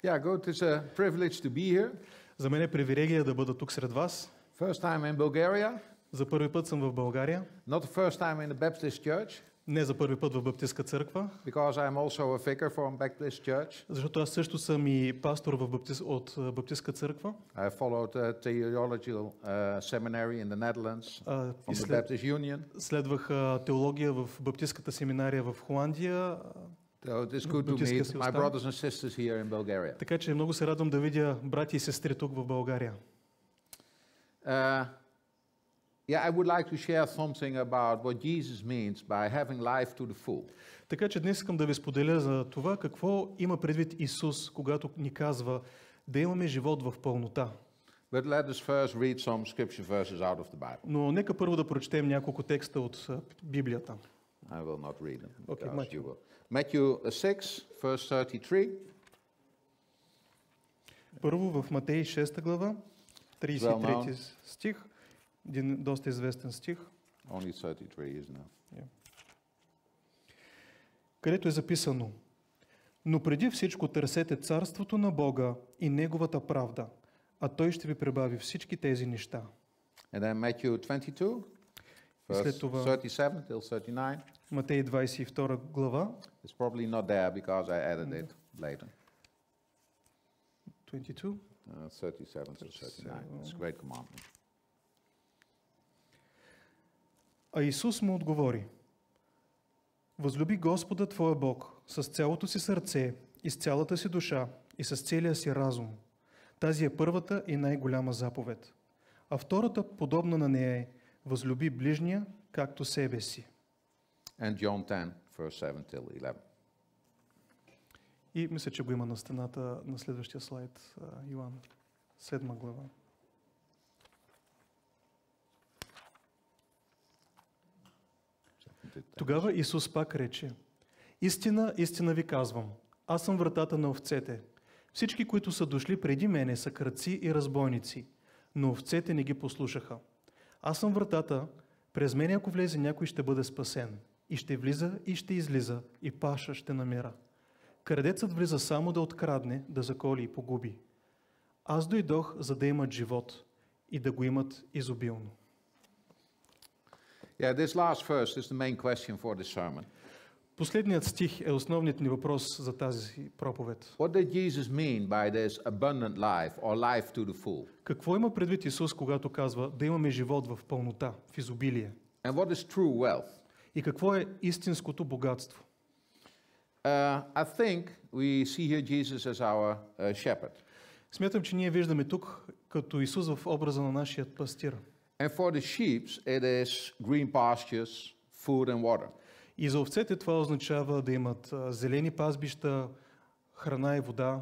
Yeah, good. It's a privilege to be here. За мен е привилегия да бъда тук сред вас. First time in Bulgaria. За първи път съм в България. Not the first time in the Baptist church. Не за първи път в Баптистска църква. Because I'm also a vicar from Baptist church. Защото аз също съм и пастор от Баптистска църква. I followed a theological seminary in the Netherlands from the Baptist Union. Следвах теология в Баптистката семинария в Холандия. So it's good to meet my brothers and sisters here in Bulgaria. Така че много се радвам да видя брати и сестри тук в България. Yeah, I would like to share something about what Jesus means by having life to the full. Така че днес искам да ви споделя за това какво има предвид Исус, когато ни казва да имаме живот в пълнота. But let us first read some scripture verses out of the Bible. Но нека първо да прочетем няколко текста от Библията. I will not read them. Okay, Matthew. You will. Matthew 6, verse 33. Първо в Матей 6 глава, 33 стих, един доста известен стих. Only 33 is enough. Където е записано: но преди всичко търсете царството на Бога и Неговата правда, а Той ще ви прибави всички тези неща. And then Matthew 22, verse 37 till 39. Матей 22 глава. It's probably not there because I added it later. 22? 37 till 39. It's a great commandment. А Исус му отговори: възлюби Господа твоя Бог с цялото си сърце и с цялата си душа и с целия си разум. Тази е първата и най-голяма заповед. А втората, подобна на нея, е: възлюби ближния както себе си. And John 10, verse 7 till 11. И мисля, че го има на стената на следващия слайд, Йоан, 7 глава. Тогава Исус пак рече: истина, истина ви казвам, аз съм вратата на овцете. Всички, които са дошли преди мене, са крадци и разбойници, но овцете не ги послушаха. Аз съм вратата, през мене ако влезе някой, ще бъде спасен. И ще влиза и ще излиза, и паша ще намира. Крадецът влиза само да открадне, да заколи и погуби. Аз дойдох, за да имат живот и да го имат изобилно. Yeah, this last verse is the main question for this sermon. Последният стих е основният ни въпрос за тази проповед. What did Jesus mean by this abundant life or life to the full? Какво има предвид Исус, когато казва да имаме живот в пълнота, в изобилие? And what is true wealth? И какво е истинското богатство? I think we see here Jesus as our shepherd. Смятам, че ние виждаме тук като Исус в образа на нашият пастир. And for the sheep it is green pastures, food and water. И за овцете това означава да имат зелени пазбища, храна и вода.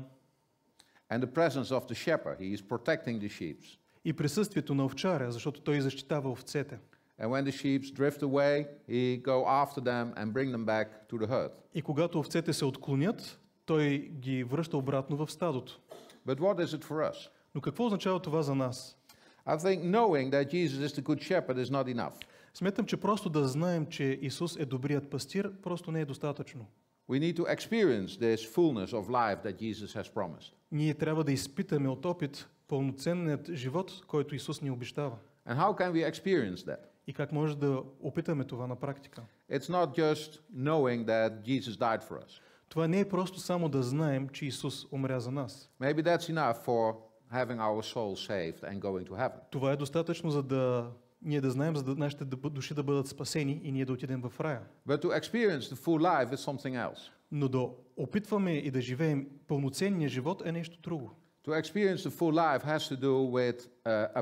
And the presence of the shepherd, he is protecting the sheep. И присъствието на овчаря, защото той защитава овцете. And when the sheep drift away, he go after them and bring them back to the herd. И когато овцете се отклонят, той ги връща обратно в стадото. But what is it for us? Но какво означава това за нас? I think knowing that Jesus is the good shepherd is not enough. Смятам, че просто да знаем, че Исус е добрият пастир, просто не е достатъчно. We need to experience this fullness of life that Jesus has promised. Ние трябва да изпитаме от опит пълноценният живот, който Исус ни обещава. And how can we experience that? И как може да опитаме това на практика? It's not just knowing that Jesus died for us. Това не е просто само да знаем, че Исус умря за нас. Maybe that's enough for having our soul saved and going to heaven. Това е достатъчно, за да ние да знаем, за да нашите души да бъдат спасени и ние да отидем в рая. But to experience the full life is something else. Но да опитваме и да живеем пълноценния живот е нещо друго. To experience the full life has to do with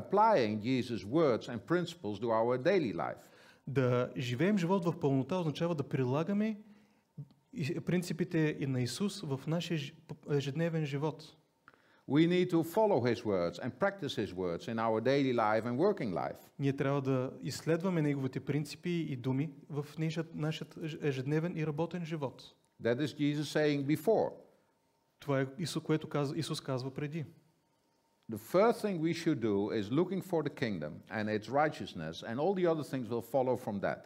applying Jesus' words and principles to our daily life. Да живеем живот в пълнота означава да прилагаме принципите на Исус в нашия ежедневен живот. We need to follow His words and practice His words in our daily life and working life. Ние трябва да изследваме неговите принципи и думи в нашия ежедневен и работен живот. That is Jesus saying before. Това е което Исус казва преди. The first thing we should do is looking for the kingdom and its righteousness, and all the other things will follow from that.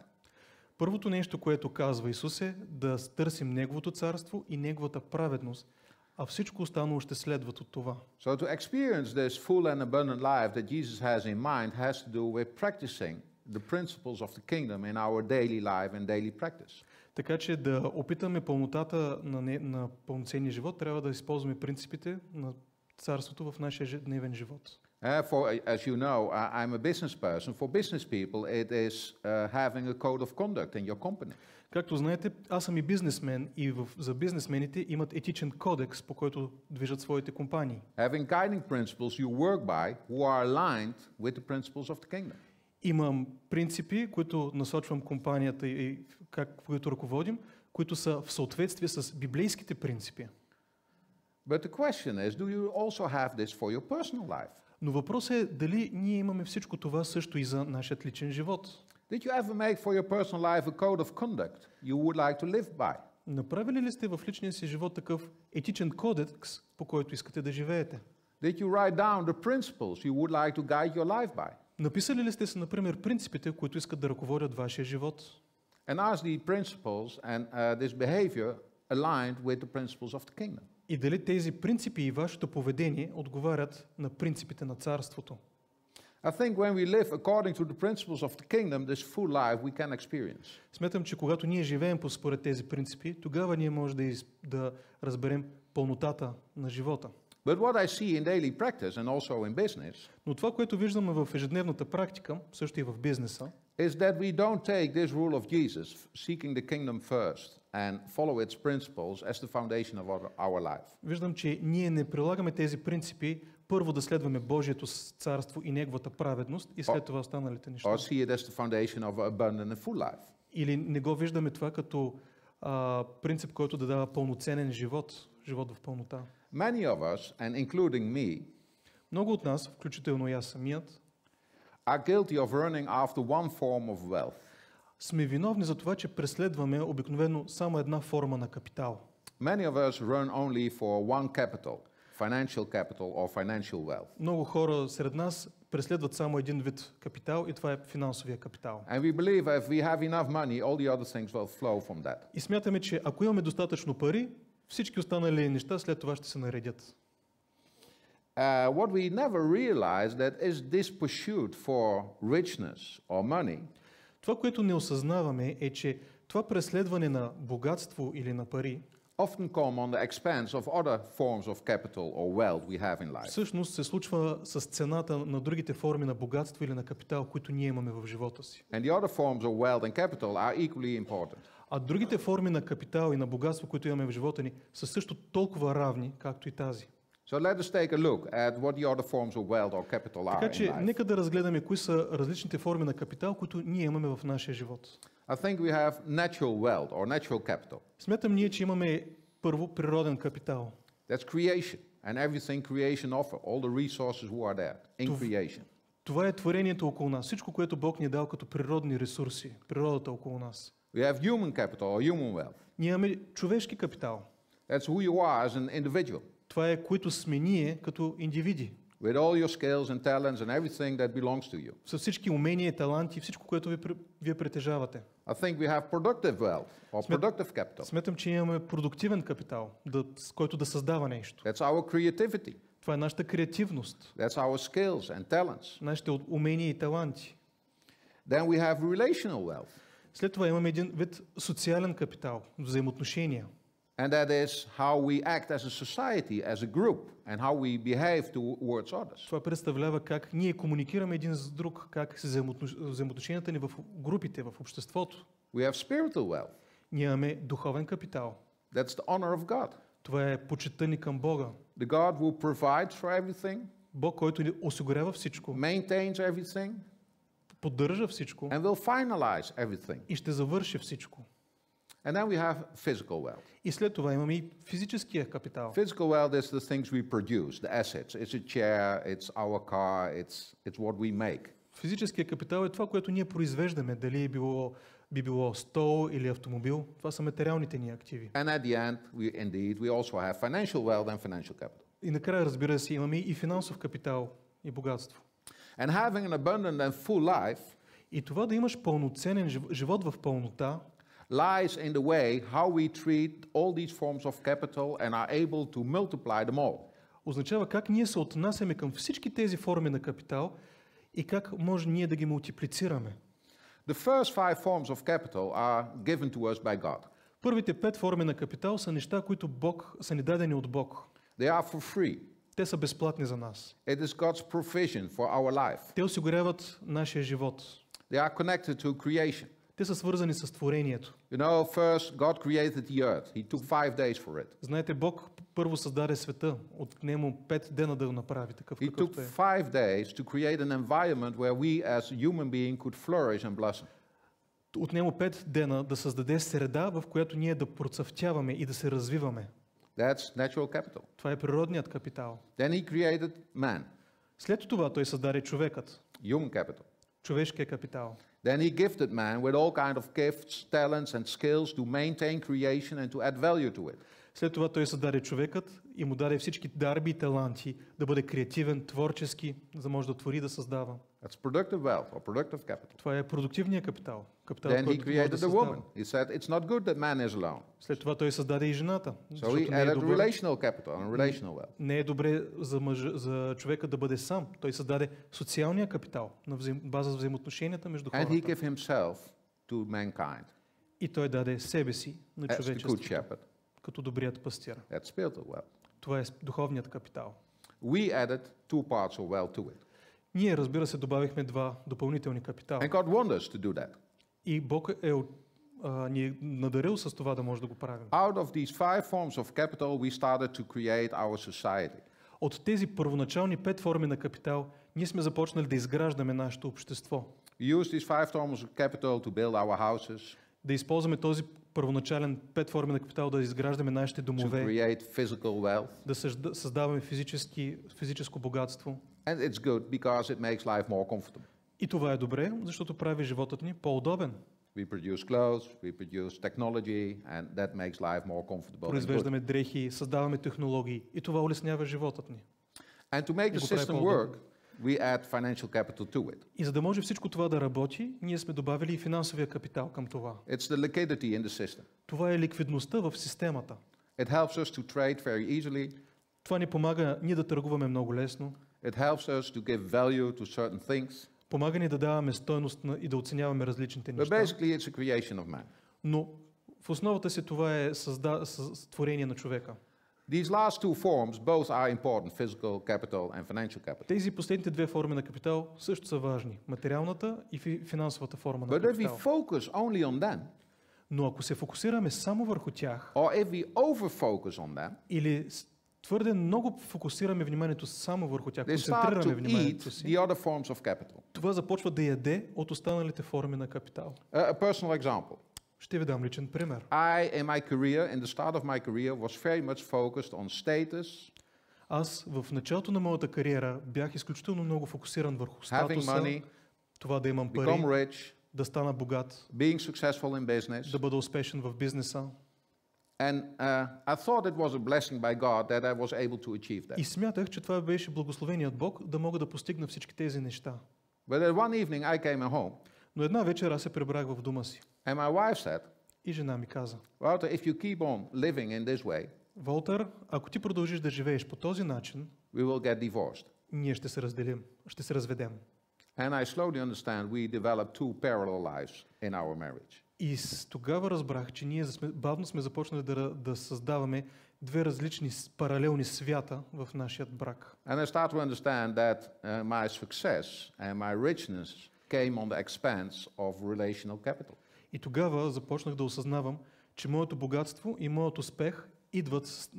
Първото нещо, което казва Исус, е да търсим Неговото царство и Неговата праведност, а всичко останало ще следват от това. So to experience this full and abundant life that Jesus has in mind has to do with practicing the principles of the kingdom in our daily life and daily practice. Така че да опитаме пълнотата на пълноценния живот, трябва да използваме принципите на царството в нашия ежедневен живот. As you know, I'm a business person. For business people, it is having a code of conduct in your company. Както знаете, аз съм и бизнесмен и за бизнесмените имат етичен кодекс, по който движат своите компании. Having guiding principles you work by who are aligned with the principles of the kingdom. Имам принципи, които насочвам компанията и които ръководим, които са в съответствие с библейските принципи. But the question is, do you also have this for your personal life? Но въпросът е дали ние имаме всичко това също и за нашия личен живот. Did you ever make for your personal life a code of conduct you would like to live by? Направили ли сте в личния си живот такъв етичен кодекс, по който искате да живеете? Did you write down the principles you would like to guide your life by? Написали ли сте си, например, принципите, които искат да ръководят вашия живот? And are the principles and this behavior aligned with the principles of the kingdom? И дали тези принципи и вашето поведение отговарят на принципите на царството? I think when we live according to the principles of the kingdom, this full life we can experience. Смятам, че когато ние живеем според тези принципи, тогава ние може да разберем пълнотата на живота. But what I see in daily practice and also in business, но това, което виждаме в ежедневната практика, също и в бизнеса, is that we don't take this rule of Jesus, seeking the kingdom first and follow its principles as the foundation of our life. Виждам, че ние не прилагаме тези принципи първо да следваме Божието царство и неговата праведност и след това останалите неща. Or see it as the foundation of an abundant and full life. Или не го виждаме това като принцип, който да дава пълноценен живот, живот в пълнота. Many of us, and including me, много от нас, включително и аз самият, are guilty of running after one form of wealth. Сме виновни за това, че преследваме обикновено само една форма на капитал. Many of us run only for one capital, financial capital or financial wealth. Много хора сред нас преследват само един вид капитал и това е финансовия капитал. And we believe if we have enough money, all the other things will flow from that. И смятаме, че ако имаме достатъчно пари, всички останали неща след това ще се наредят. What we never realize that is this pursuit for richness or money. Това, което не осъзнаваме, е, че това преследване на богатство или на пари often come on the expense of other forms of capital or wealth we have in life. Всъщност се случва с цената на другите форми на богатство или на капитал, които ние имаме в живота си. And the other forms of wealth and capital are equally important. А другите форми на капитал и на богатство, които имаме в живота ни, са също толкова равни, както и тази. So let us take a look at what the other forms of wealth or capital are Така че in life. нека да разгледаме кои са различните форми на капитал, които ние имаме в нашия живот. I think we have natural wealth or natural capital. Смятам ние, че имаме първо природен капитал. That's creation and everything creation offer, all the resources who are there in creation. Това е творението около нас, всичко, което Бог ни е дал като природни ресурси, природата около нас. We have human capital or human wealth. Ние имаме човешки капитал. That's who you are as an individual. Това е, които сме ние като индивиди. With all your skills and talents and everything that belongs to you. С всички умения, таланти, всичко, което вие притежавате. I think we have productive wealth or productive capital. Смятам, че имаме продуктивен капитал, с който да създава нещо. That's our creativity. Това е нашата креативност. That's our skills and talents. Нашите умения и таланти. Then we have relational wealth. След това имаме един вид социален капитал, взаимоотношения. And that is how we act as a society, as a group, and how we behave towards others. Това представлява как ние комуникираме един с друг, как се взаимоотношенията ни в групите, в обществото. We have spiritual wealth. Ние имаме духовен капитал. That's the honor of God. Това е почитта ни към Бога. The God who provides for everything, Бог, който ни осигурява всичко, maintains everything, поддържа всичко and will finalize everything. и ще завърши всичко. And then we have physical wealth. И след това имаме и физическия капитал. Physical wealth is the things we produce, the assets. It's a chair, it's our car, it's what we make. Fizическия капитал е това, което ние произвеждаме, дали би било стол или автомобил. Това са материалните ни активи. And at the end, we also have financial wealth and financial capital. И накрая, разбира се, имаме и финансов капитал и богатство. And having an abundant and full life И това да имаш пълноценен живот в пълнота lies in the way how we treat all these forms of capital and are able to multiply them all. Означава как ние се отнасяме към всички тези форми на капитал и как може ние да ги мултиплицираме. The first 5 forms of capital are given to us by God. Първите 5 форми на капитал са неща, които Бог са ни дадени от Бог. They are for free. Те са безплатни за нас. It is God's provision for our life. Те осигуряват нашия живот. They are connected to creation. Те са свързани с творението. You know, first God created the earth. He took 5 days for it. Знаете, Бог първо създаде света, отне му 5 дена да го направи такъв He took какъвто е. 5 days to create an environment where we as a human being could flourish and blossom. Отне му 5 дена да създаде среда, в която ние да процъфтяваме и да се развиваме. That's natural capital. Това е природният капитал. Then he created man, След това той създаде човекът, human capital. човешкия капитал. Then he gifted man with all kind of gifts, talents and skills to maintain creation and to add value to it. След това той създаде човекът и му даде всички дарби и таланти да бъде креативен, творчески, за да може да твори, да създава. That's productive wealth or productive capital. Това е продуктивният капитал. Капитал, Then he който може да created the създава. woman. He said it's not good that man is alone. След това той създаде и жената. So he Защото не е added добре, relational capital and relational wealth. не е добре за човека да бъде сам. Той създаде социалния капитал на база за взаимоотношенията между And he хората. gave himself to mankind. И той даде себе си на That's the good човечеството, shepherd. като добрият пастир. That's spiritual wealth. Това е духовният капитал. We added 2 parts of wealth to it. Ние, разбира се, добавихме 2 допълнителни капитала. And God wants us to do that. И Бог ни е надарил с това да може да го правим. Out of these 5 forms of capital, we started to create our society. От тези първоначални 5 форми на капитал, ние сме започнали да изграждаме нашето общество. We use these 5 forms of capital to build our houses, Да използваме този първоначален 5 форми на капитал да изграждаме нашите to домове, create physical wealth. да създаваме физическо богатство. And it's good because it makes life more comfortable. И това е добре, защото прави животът ни по-удобен. We produce clothes, we produce technology, and that makes life more comfortable and good. Произвеждаме дрехи, създаваме технологии и това улеснява животът ни. And to make the го прави system по-удобно. work, we add financial capital to it. И за да може всичко това да работи, ние сме добавили и финансовия капитал към това. It's the liquidity in the system. Това е ликвидността в системата. It helps us to trade very easily. Това ни помага ние да търгуваме много лесно. It helps us to give value to certain things. Помага ни да даваме стойност и да оценяваме различните But неща. basically, it's a creation of man. Но в основата си това е творение на човека. These last 2 forms both are important, physical capital and financial capital. Тези последните 2 форми на капитал също са важни. Материалната и финансовата форма на But if we капитал. focus only on them, Но ако се фокусираме само върху тях, or if we over-focus on them, или твърде много фокусираме вниманието само върху тях, they start концентрираме to eat вниманието си, the other forms of capital. това започва да яде от останалите форми на капитал. A personal example. Ще ви дам личен пример. In my career, in the start of my career, was very much focused on status, Аз в началото на моята кариера бях изключително много фокусиран върху having статуса, money, това да имам become пари, rich, да стана богат, being successful in business. да бъда успешен в бизнеса. And I thought it was a blessing by God that I was able to achieve that. И смятах, че това беше благословение от Бог да мога да постигна всички тези неща. But one evening I came home, Но една вечер аз се прибрах в дома си and my wife said, и жена ми каза: Walter, if you keep on living in this way, Валтер, ако ти продължиш да живееш по този начин, we will get divorced. ние ще се разделим, ще се разведем. And I slowly understand we developed 2 parallel lives in our marriage. И тогава разбрах, че ние бавно сме започнали да създаваме 2 различни паралелни свята в нашия брак. And I start to understand that my success and my richness came on the expense of relational capital. И тогава започнах да осъзнавам, че моето богатство и моят успех идват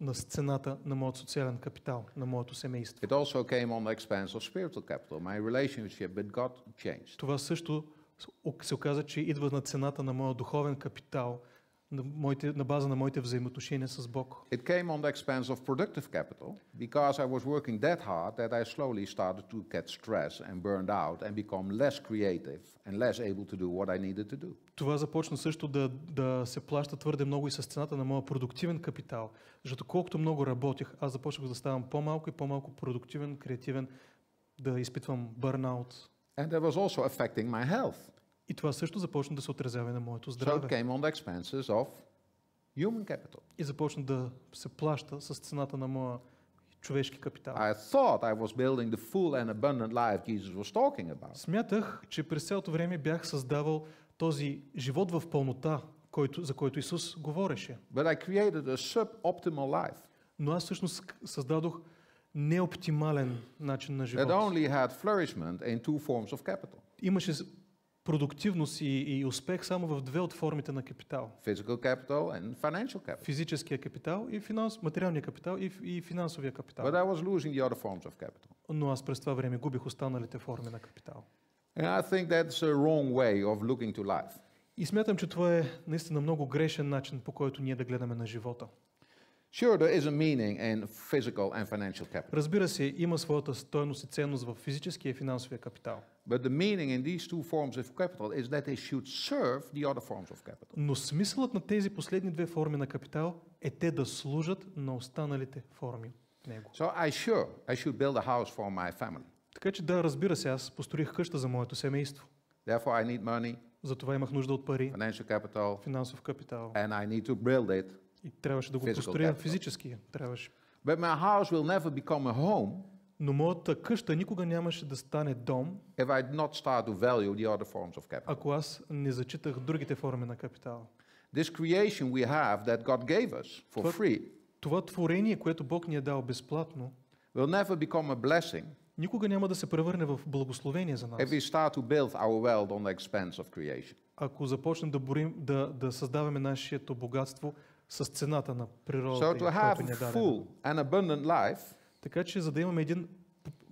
на сцената на моят социален капитал, на моето семейство. It also came on the expense of spiritual capital. My relationship with God changed. Това също се оказа, че идва на цената на моят духовен капитал, на база на моите взаимоотношения с Бог. It came on the expense of productive capital because I was working that hard that I slowly started to get stressed and burned out and become less creative and less able to do what I needed to do. Това започна също да се плаща твърде много и с цената на моя продуктивен капитал, защото колкото много работих, аз започнах да ставам по-малко и по-малко продуктивен, креативен, да изпитвам бърнаут. And that was also affecting my health. И това също започна да се отразява и на моето So it здраве. came on the expenses of human capital. И започна да се плаща с цената на моя човешки капитал. I thought I was building the full and abundant life Jesus was talking about. Смятах, че през цялото време бях създавал този живот в пълнота, за който Исус говореше. But I created a suboptimal life Но аз всъщност създадох неоптимален начин на that живот. only had flourishment in two forms of capital. Имаше продуктивност и успех само в две от формите на капитал. Physical capital and financial capital. Физическия капитал и материалния капитал и финансовия капитал. But I was losing the other forms of capital. Но аз през това време губих останалите форми на капитал. And I think that's a wrong way of looking to life. И смятам, че това е наистина много грешен начин, по който ние да гледаме на живота. Sure, there is a meaning in physical and financial capital. Разбира се, има своята стойност и ценност в физическия и финансовия капитал. But the meaning in these two forms of capital is that they should serve the other forms of capital. Но смисълът на тези последни две форми на капитал е те да служат на останалите форми от него. So I should build a house for my family. Така че да, разбира се, аз построих къща за моето семейство. Therefore I need money, Затова имах нужда от пари, financial capital, финансов капитал. and I need to build it. И трябваше да го Physical построя capital. физически. Трябваше. But my house will never become a home Но моята къща никога нямаше да стане дом, if I did not start to value the other forms of capital. ако аз не зачитах другите форми на капитал. This creation we have that God gave us for What? free Това творение, което Бог ни е дал безплатно, will never become a blessing никога няма да се превърне в благословение за нас. if we start to build our wealth on the expense of creation. Ако започнем да създаваме нашето богатство с цената на So природата, to have която ни е a дадена. full and abundant life, Така че за да имаме един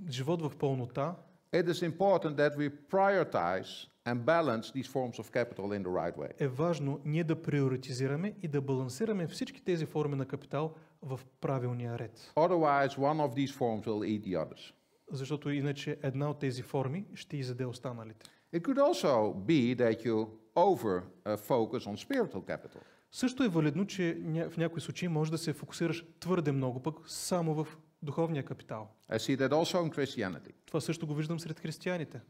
живот в пълнота, it is important that we prioritize and balance these forms of capital in the right way. е важно ние да приоритизираме и да балансираме всички тези форми на капитал в правилния ред. Otherwise, one of these forms will eat the others. Защото иначе една от тези форми ще изяде останалите. It could also be that you over focus on spiritual capital. Също е валидно, че в някои случаи може да се фокусираш твърде много пък само в духовния капитал. I see that also in Christianity. Това също го виждам сред християните.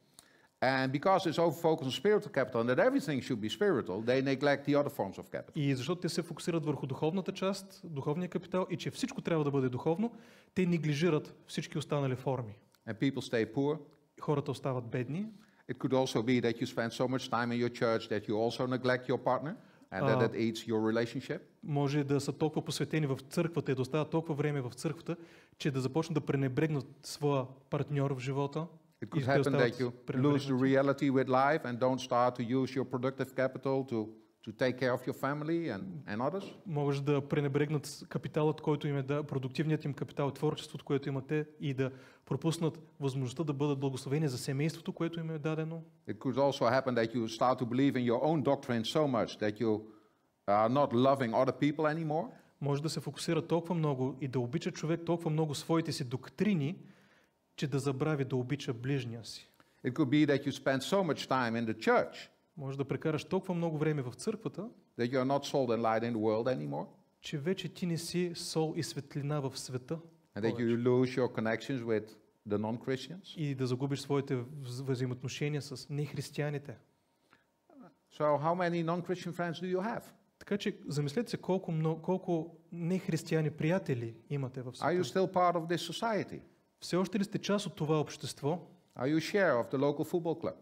And because it's over focus on spiritual capital and that everything should be spiritual, they neglect the other forms of capital. И защото те се фокусират върху духовната част, духовния капитал и че всичко трябва да бъде духовно, те неглижират всички останали форми. And people stay poor. Хората остават бедни. It could also be that you spend so much time in your church that you also neglect your partner and that it eats your relationship. Може да са толкова посветени в църквата и да остават толкова време в църквата, че да започнат да пренебрегнат своя партньор в живота. It could happen that you lose the reality with life and don't start to use your productive capital to take care of your family and others. Може да пренебрегнат капиталът, който им е продуктивният им капитал, творчеството, което имат те, и да пропуснат възможността да бъдат благословени за семейството, което им е дадено. It could also happen that you start to believe in your own doctrine so much that you are not loving other people anymore. Може да се фокусира толкова много и да обича човек толкова много своите си доктрини, че да забрави да обича ближния си. It could be that you spend so much time in the church Може да прекараш толкова много време в църквата, that you are not salt and light in the world anymore, че вече ти не си сол и светлина в света. and that you lose your connections with the non-Christians. И да загубиш своите взаимоотношения с нехристияните. So how many non-Christian friends do you have? Така че замислете се колко нехристияни приятели имате в Are you света. still part of this society? Все още ли сте част от това общество? Are you share of the local football club?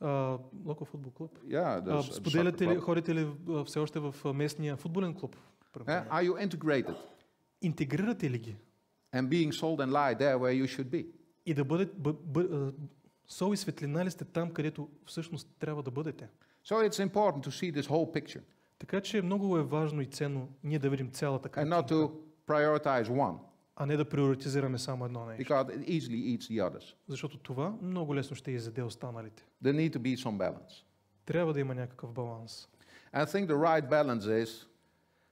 Local football club. Yeah, the Споделяте soccer ли, club. ходите ли все още в местния футболен клуб? Are you integrated Интегрирате ли ги? and being salt and light there where you should be? И да сол и светлина ли сте там, където всъщност трябва да бъдете? So it's important to see this whole picture Така че много е важно и ценно ние да видим цялата and not картинка, to prioritize one а не да приоритизираме само едно нещо. because it easily eats the others. Защото това много лесно ще изяде останалите. There need to be some balance. Трябва да има някакъв баланс. I think the right balance is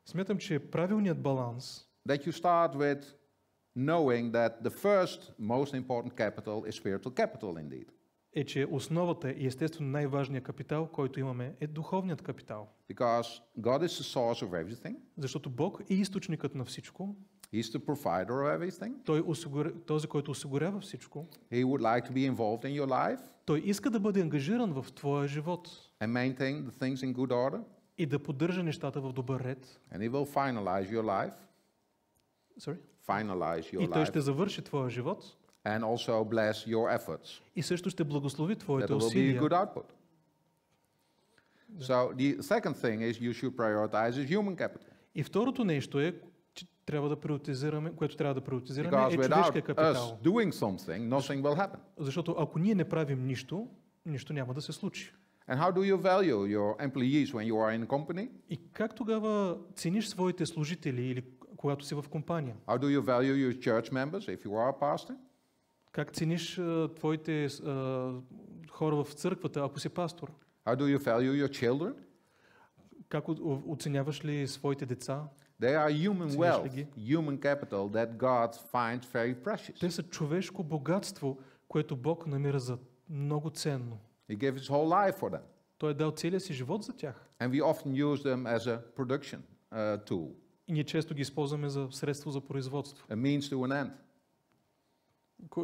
Смятам, че правилният баланс that you start with knowing that the first most important capital is spiritual capital indeed. е, че основата и естествено най-важният капитал, който имаме, е духовният капитал. Because God is the source of everything. Защото Бог е източникът на всичко He's the provider of everything. Този, който осигурява всичко. He would like to be involved in your life. Той иска да бъде ангажиран в твоя живот. And maintain the things in good order. И да поддържа нещата в добър ред. And he will finalize your life. Sorry? Finalize your И той life. ще завърши твоя живот. And also bless your efforts. И също ще благослови That твоите will be a усилия. good output. So the second thing is you should prioritize is human capital. И второто нещо е, че трябва да приоритизираме, което трябва да приоритизираме, Because е without човешкия us капитал. doing something, nothing will happen. Защото ако ние не правим нищо, нищо няма да се случи. And how do you value your employees when you are in a company? И как тогава цениш своите служители или когато си в компания? How do you value your church members if you are a pastor? Как цениш твоите хора в църквата, ако си пастор? How do you value your children? Как оценяваш ли своите деца? They are human Цениш ли wealth, ги? human capital that God finds very precious. Те са човешко богатство, което Бог намира за много ценно. He gave his whole life for them. Той е дал целия си живот за тях. And we often use them as a production tool, И ние често ги използваме за средство за производство, a means to an end.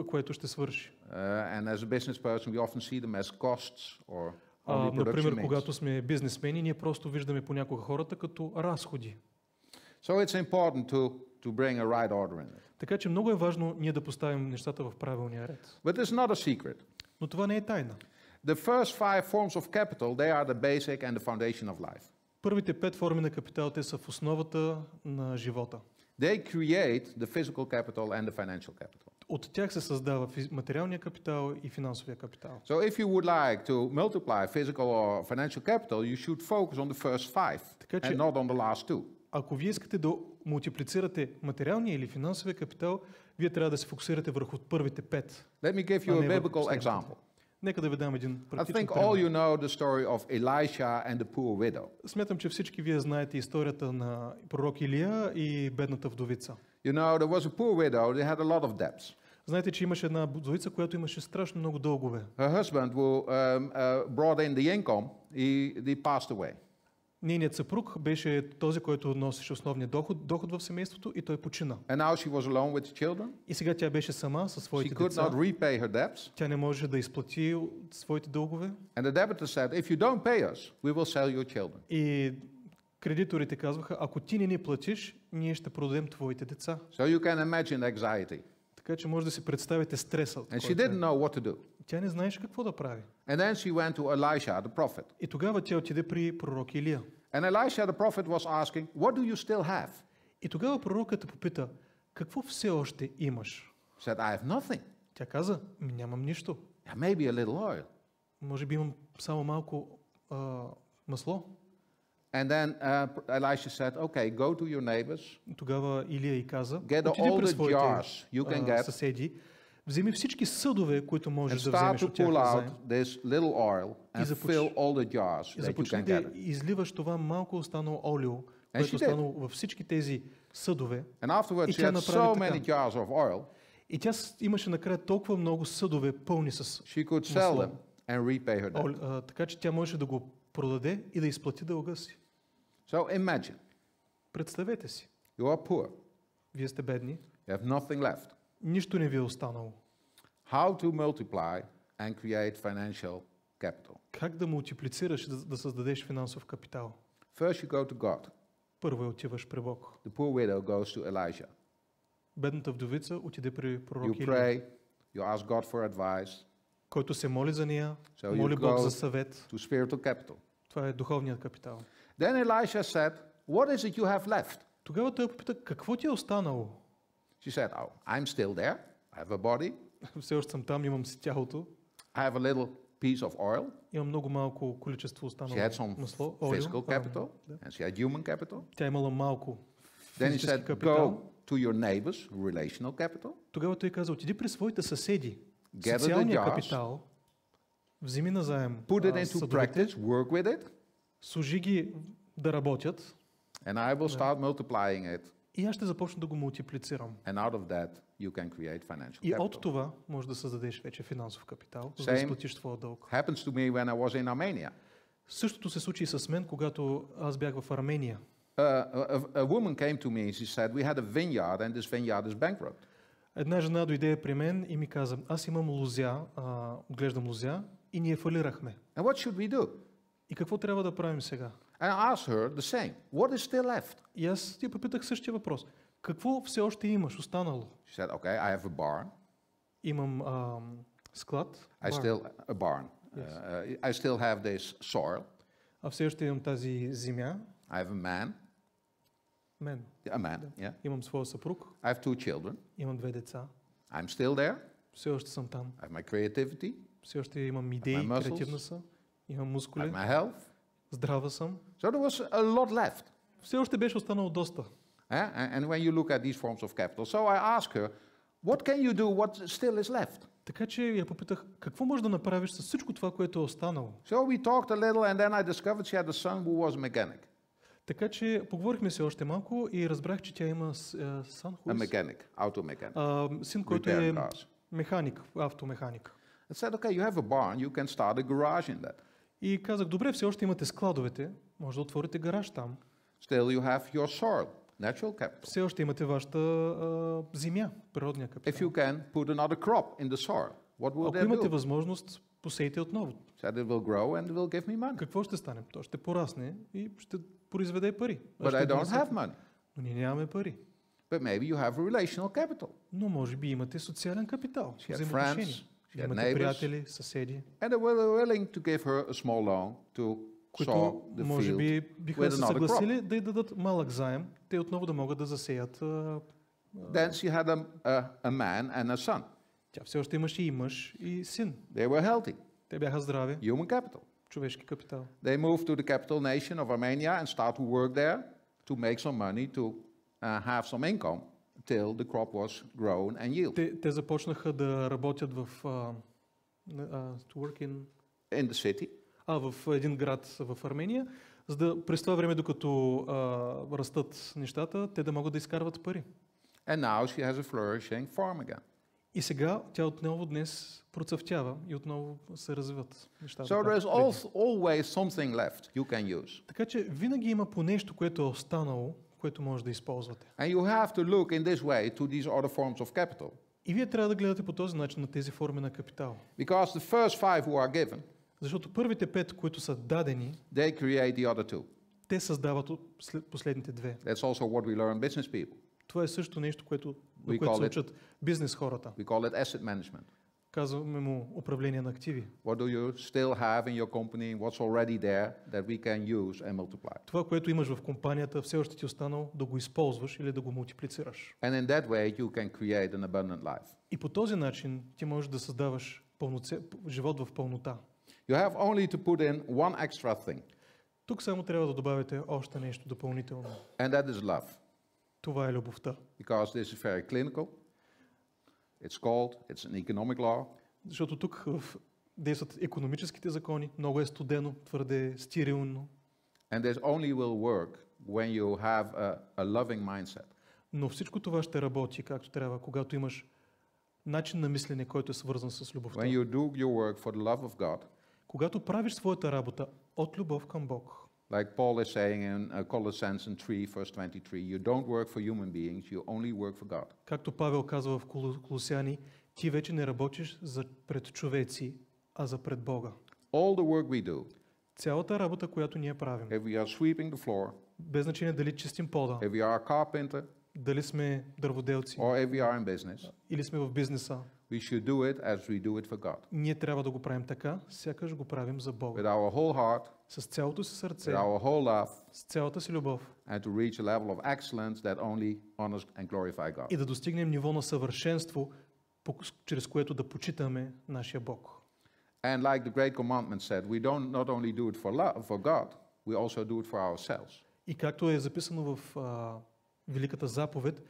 което ще свърши. And as a business person, we often see them as costs or only production Например, means. когато сме бизнесмени, ние просто виждаме понякога хората като разходи. So it's important to bring a right order in it. Така че много е важно ние да поставим нещата в правилния ред. But it's not a secret. Но това не е тайна. The first 5 forms of capital, they are the basic and the foundation of life. Първите 5 форми на капитал, те са в основата на живота. They create the physical capital and the financial capital. От тях се създава материалния капитал и финансовия капитал. So if you would like to multiply physical or financial capital, you should focus on the first 5 Така че- and not on the last 2. Ако вие искате да мултиплицирате материалния или финансовия капитал, вие трябва да се фокусирате върху първите 5. Let me give you А a не върху biblical последните. example. Нека да ви дам един I практичен think all пример. you know the story of Elisha and the poor widow. Смятам, че всички вие знаете историята на пророк Илия и бедната вдовица. You know, there was a poor widow, they had a lot of debts. Знаете, че имаше една вдовица, която имаше страшно много дългове. Her husband who brought in the income, he passed away. Нейният съпруг беше този, който носеше основния доход в семейството и той почина. And now she was alone with the children. И сега тя беше сама със She своите could деца. not repay her debts. Тя не можеше да изплати своите дългове. And the debitor said, if you don't pay us, we will sell your children. И кредиторите казваха, ако ти не ни платиш, ние ще продадем твоите деца. So you can imagine anxiety. Така че може да си представите стреса. And she който е. didn't know what to do. Тя не знаеше какво да прави. And then she went to Elisha, the prophet. И тогава тя отиде при пророк Илия. And Elisha, the prophet, was asking, what do you still have? И тогава пророкът те попита, какво все още имаш? He said, I have nothing. Тя каза, нямам нищо. Yeah, maybe a little oil. Може би имам само малко масло. And then Elisha said, okay, go to your neighbors, Тогава Илия й каза, get отиди all при the своите jars you can get съседи, вземи всички съдове, които and можеш да start вземеш to от тях pull на out заем. this little oil and fill all the jars И that you започни can да get. изливаш това малко останало олио, което she останало във всички тези съдове. And afterwards И she тя had направи so така. many jars of oil, И тя имаше накрая толкова много съдове пълни с she could sell масло. them and repay her debt. Така че тя можеше да го продаде и да изплати дълга си. So imagine, Представете си, you are poor, вие сте бедни, you have nothing left. нищо не ви е останало. How to multiply and create financial capital? Как да мултиплицираш, да създадеш финансов капитал? First you go to God. Първо отиваш при Бог. The poor widow goes to Elisha. Бедната вдовица отиде при пророк You Илия, pray, you ask God for advice, който се моли за нея, So you моли Бог go за съвет. to spiritual capital. Това е духовният капитал. Then Elisha said, what is it you have left? Тогава той попита, какво ти е останало? She said, oh, I'm still there. I have a body. Все още съм там, имам си тялото, I have a little piece of oil. имам много малко количество She останало had some масло, physical олио. capital, Да. and she had human capital. Тя имала малко Then he физически said, капитал. go to your neighbors, relational capital. Тогава той каза, отиди при своите съседи, Gather the социалния jars. капитал, вземи назаем Put it into съдовете, practice, work with it, служи ги да работят and I will start multiplying it. и аз ще започна да го мултиплицирам. And out of that, you can create financial И от capital. това може да създадеш вече финансов капитал, за да Same. изплатиш твоя дълг. Happens to me when I was in Armenia. Същото се случи и с мен, когато аз бях в Армения. A woman came to me and she said, we had a vineyard and this vineyard is bankrupt. Една жена дойде при мен и ми каза, аз имам лозя, отглеждам лозя и ние фалирахме. And what should we do? И какво трябва да правим сега? I asked her the same. What is still left? И аз ти попитах същия въпрос. Какво все още имаш останало? She said, okay, I have a barn. Имам склад. I still have this soil. А все още имам тази земя. I have a man. A man, yeah. Имам своя съпруг. I have 2 children. Имам 2 деца. I'm still there. Все още съм там. I have my creativity. Все още имам идеи, креативна съм. Имам I мускули. have my health. Здрава съм. So there was a lot left. Все още беше останало доста. And when you look at these forms of capital, so I asked her, what can you do what still is left? Така че я попитах, какво можеш да направиш с всичко това, което е останало? So we talked a little and then I discovered she had a son who was a mechanic. Така че поговорихме се още малко и разбрах, че тя има сан, A mechanic, auto-mechanic. син, който е механик, автомеханик. I said, okay, you have a barn, you can start a garage in that. И казах, добре, все още имате складовете, може да отворите гараж там. Still you have your soil, natural capital. Все още имате вашата земя, природния If капитал. you can put another crop in the soil, what will Ако that имате do? възможност, посейте отново. Said it will grow and it will give me money. Какво ще стане? То ще порасне и ще произведе пари. But Ще I don't донесе- have money. Но ние нямаме пари. But maybe you have a relational capital. Но може би имате социален капитал, She had взаимоотношения. friends, she had Имате neighbors. приятели, съседи, And they were willing to give her a small loan to sow които the може field би биха with се another съгласили да й дадат малък заем, те отново да могат да засеят. Then she had a man and a son. Тя все още имаше и мъж, и син. They were healthy, Те бяха здрави, human capital. човешки капитал. They moved to the capital nation of Armenia and start to work there to make some money to have some income till the crop was grown and yield. Те започнаха да работят в to work In the city, в един град в Армения, за да през това време, докато растат нещата, те да могат да изкарват пари. and now she has a flourishing farm again. И сега тя отново днес процъфтява и отново се развиват нещата. So както there's преди. always something left you can use. Така че винаги има по нещо, което е останало, което може да използвате. And you have to look in this way to these other forms of capital. И вие трябва да гледате по този начин на тези форми на капитал. Because the first 5 who are given, Защото първите 5, които са дадени, they create the other 2. те създават последните 2. That's also what we learn business people. Това е също нещо, което, We до което call се it- учат бизнес хората. We call it asset management. Казваме му управление на активи. What do you still have in your company? What's already there that we can use and multiply? Това, което имаш в компанията, все още ти е останало да го използваш или да го мултиплицираш. And in that way, you can create an abundant life. И по този начин ти можеш да създаваш живот в пълнота. You have only to put in one extra thing, Тук само трябва да добавите още нещо допълнително. and that is love. Това е любовта. Because this is very clinical. It's called, it's an economic law. Защото тук действат икономическите закони, много е студено, твърде стерилно, And this only will work when you have a loving mindset. но всичко това ще работи както трябва, когато имаш начин на мислене, който е свързан с любовта. When you do your work for the love of God, Когато правиш своята работа от любов към Бог, like Paul is saying in Colossians 3, verse 23, you don't work for human beings, you only work for God. както Павел казва в Колосяни, ти вече не работиш пред човеци, а за пред Бога. All the work we do, Цялата работа, която ние правим, if we are sweeping the floor, без значение дали чистим пода, if we are a carpenter, дали сме дърводелци or if we are in business, или сме в бизнеса, we should do it as we do it for God. ние трябва да го правим така, сякаш го правим за Бога. With our whole heart, С цялото си сърце, with our whole love, с цялата си любов and to reach a level of excellence that only honors and glorify God. и да достигнем ниво на съвършенство, чрез което да почитаме нашия Бог. And like the Great Commandment said, we don't not only do it for God, we also do it for ourselves. И както е записано в Великата заповед,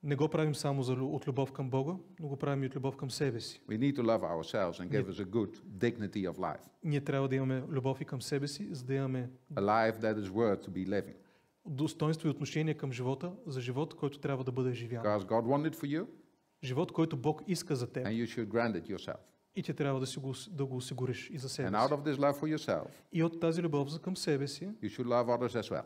не го правим само от любов към Бога, но го правим и от любов към себе си. We need to love ourselves and give us a good dignity of life. Ние трябва да имаме любов и към себе си, за да имаме A life that is worth to be living. достоинство и отношение към живота, за живот, който трябва да бъде живян. Because God wanted for you, Живот, който Бог иска за теб. and you should grant it yourself. И ти трябва да го осигуриш и за себе And out си. of this love for yourself, И от тази любов за към себе си, you should love others as well.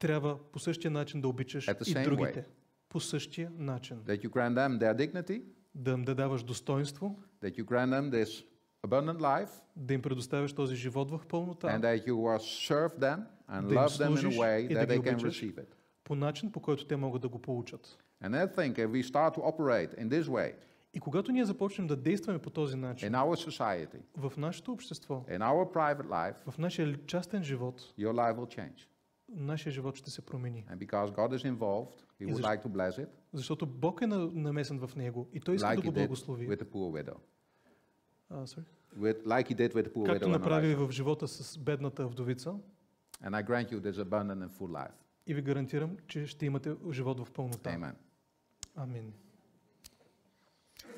трябва по същия начин да обичаш At the и same другите. way. По същия начин. That you grant them their dignity, Да им даваш достоинство, that you grant them this abundant life, да им предоставяш този живот в and пълнота, that you serve them and Да им love them in a служиш way и да that ги they can обичаш. receive it. по начин, по който те могат да го получат. And I think if we start to operate in this way И когато ние започнем да действаме по този начин, in our society, в нашето общество, in our private life, в нашия частен живот, your life will change. нашия живот ще се промени. And because God is involved, He would like to bless it, Защото Бог е намесен в него и Той иска like да He го did благослови. with the poor widow. Sorry. Like He did with the poor Както widow in направи Elisha. в живота с бедната вдовица, And I grant you this abundant and full life. и ви гарантирам, че ще имате живот в пълнота. Amen. Амин.